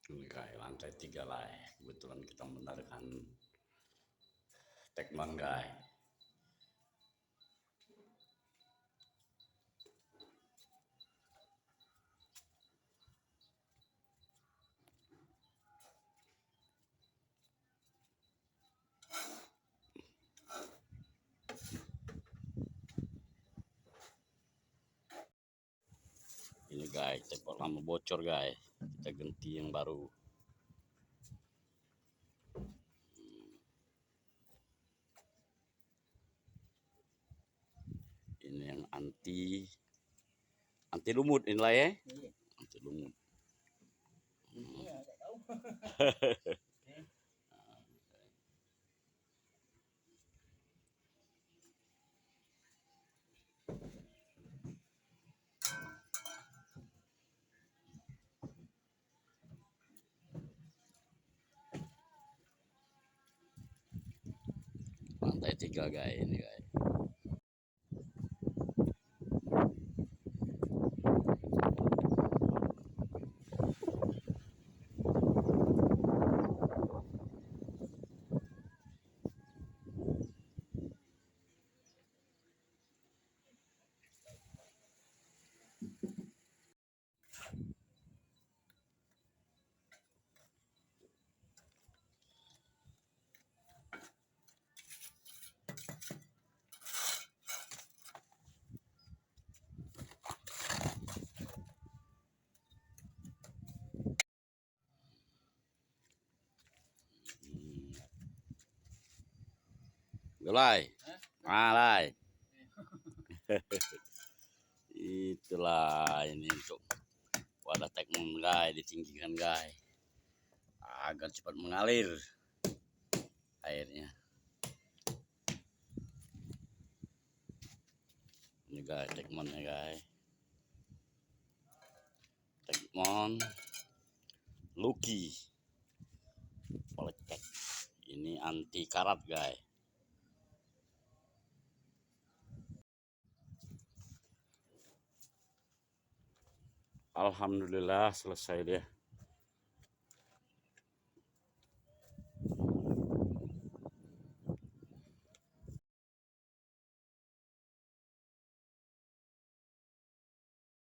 Ini guys, lantai 3 lah. Kebetulan kita menggunakan Teknon guys. Ini guys, tembok lama bocor guys. Kita ganti yang baru. Ini yang anti lumut inilah ya. Anti lumut. Lantai 3 guys, ini guys. Lai, Lai. Itulah ini untuk wadah Teknon guys, ditinggikan guys agar cepat mengalir airnya. Ini guys, Teknonnya guys. Teknon Lucky Polecek. Ini anti karat guys. Alhamdulillah selesai dia.